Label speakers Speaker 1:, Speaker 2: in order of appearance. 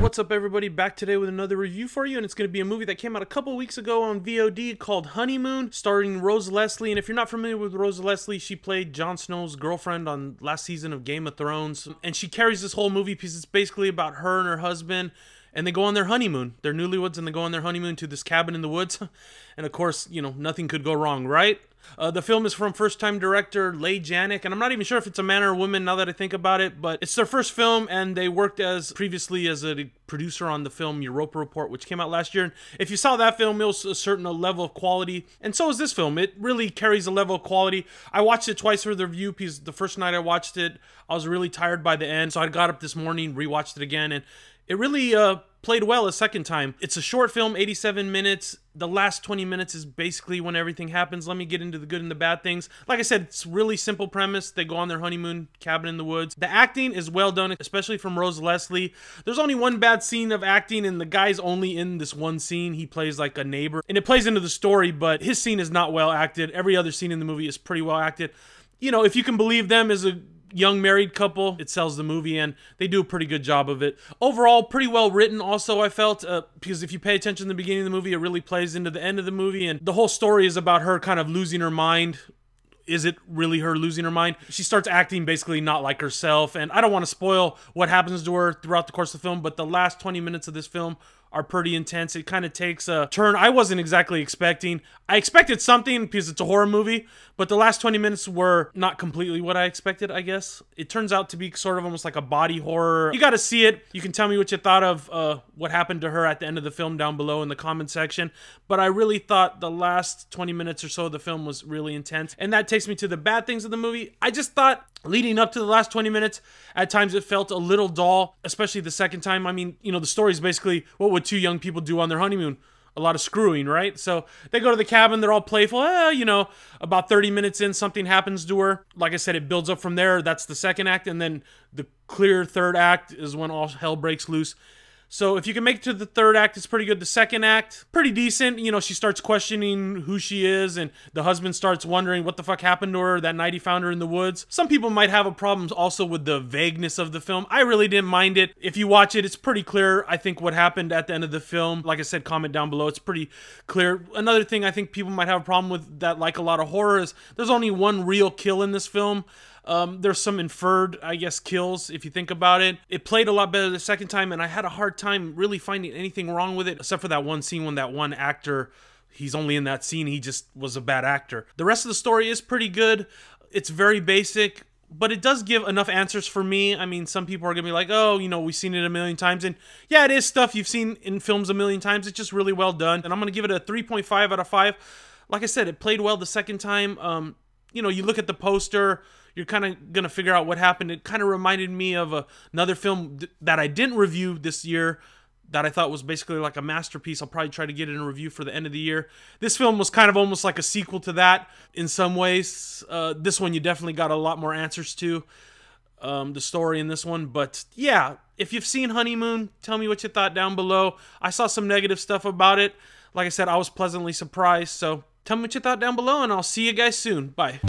Speaker 1: What's up, everybody? Back today with another review for you, and it's going to be a movie that came out a couple weeks ago on VOD called Honeymoon, starring Rose Leslie. And if you're not familiar with Rose Leslie, she played Jon Snow's girlfriend on last season of Game of Thrones, and she carries this whole movie because it's basically about her and her husband, and they go on their honeymoon. They're newlyweds, and they go on their honeymoon to this cabin in the woods, and of course, you know, nothing could go wrong, right? The film is from first-time director Leigh Janiak, and I'm not even sure if it's a man or a woman now that I think about it, but it's their first film, and they worked previously as a producer on the film Europa Report, which came out last year. And if you saw that film, it was a certain level of quality, and so is this film. It really carries a level of quality. I watched it twice for the review because the first night I watched it, I was really tired by the end, so I got up this morning, rewatched it again, and it really played well a second time. It's a short film, 87 minutes. The last 20 minutes is basically when everything happens. Let me get into the good and the bad things. Like I said, it's really simple premise. They go on their honeymoon, cabin in the woods. The acting is well done, especially from Rose Leslie. There's only one bad scene of acting, and the guy's only in this one scene. He plays like a neighbor, and it plays into the story, but his scene is not well acted. Every other scene in the movie is pretty well acted. You know, if you can believe them as a young married couple, it sells the movie, and they do a pretty good job of it. Overall, pretty well written also, I felt, because if you pay attention to the beginning of the movie, it really plays into the end of the movie, and the whole story is about her kind of losing her mind. Is it really her losing her mind? She starts acting basically not like herself, and I don't want to spoil what happens to her throughout the course of the film, but the last 20 minutes of this film are pretty intense. It kind of takes a turn I wasn't exactly expecting. I expected something because it's a horror movie, but the last 20 minutes were not completely what I expected, I guess. It turns out to be sort of almost like a body horror. You got to see it. You can tell me what you thought of what happened to her at the end of the film down below in the comment section, but I really thought the last 20 minutes or so of the film was really intense, and that takes me to the bad things of the movie. I just thought leading up to the last 20 minutes, at times it felt a little dull, especially the second time. I mean, you know, the story is basically what would two young people do on their honeymoon? A lot of screwing, right? So they go to the cabin, they're all playful. You know, about 30 minutes in, something happens to her. Like I said, it builds up from there. That's the second act, and then the clear third act is when all hell breaks loose. So if you can make it to the third act, it's pretty good. The second act, pretty decent. You know, she starts questioning who she is, and the husband starts wondering what the fuck happened to her that night he found her in the woods. Some people might have a problem also with the vagueness of the film. I really didn't mind it. If you watch it, it's pretty clear, I think, what happened at the end of the film. Like I said, comment down below. It's pretty clear. Another thing I think people might have a problem with that, like a lot of horror, is there's only one real kill in this film. There's some inferred, I guess, kills, if you think about it. It played a lot better the second time, and I had a hard time really finding anything wrong with it, except for that one scene when that one actor, he's only in that scene, he just was a bad actor. The rest of the story is pretty good. It's very basic, but it does give enough answers for me. I mean, some people are gonna be like, oh, you know, we've seen it a million times, and yeah, it is stuff you've seen in films a million times. It's just really well done, and I'm gonna give it a 3.5 out of 5. Like I said, it played well the second time. You know, you look at the poster, you're kind of going to figure out what happened. It kind of reminded me of another film that I didn't review this year that I thought was basically like a masterpiece. I'll probably try to get it in a review for the end of the year. This film was kind of almost like a sequel to that in some ways. This one you definitely got a lot more answers to, the story in this one. But yeah, if you've seen Honeymoon, tell me what you thought down below. I saw some negative stuff about it. Like I said, I was pleasantly surprised. So tell me what you thought down below, and I'll see you guys soon. Bye.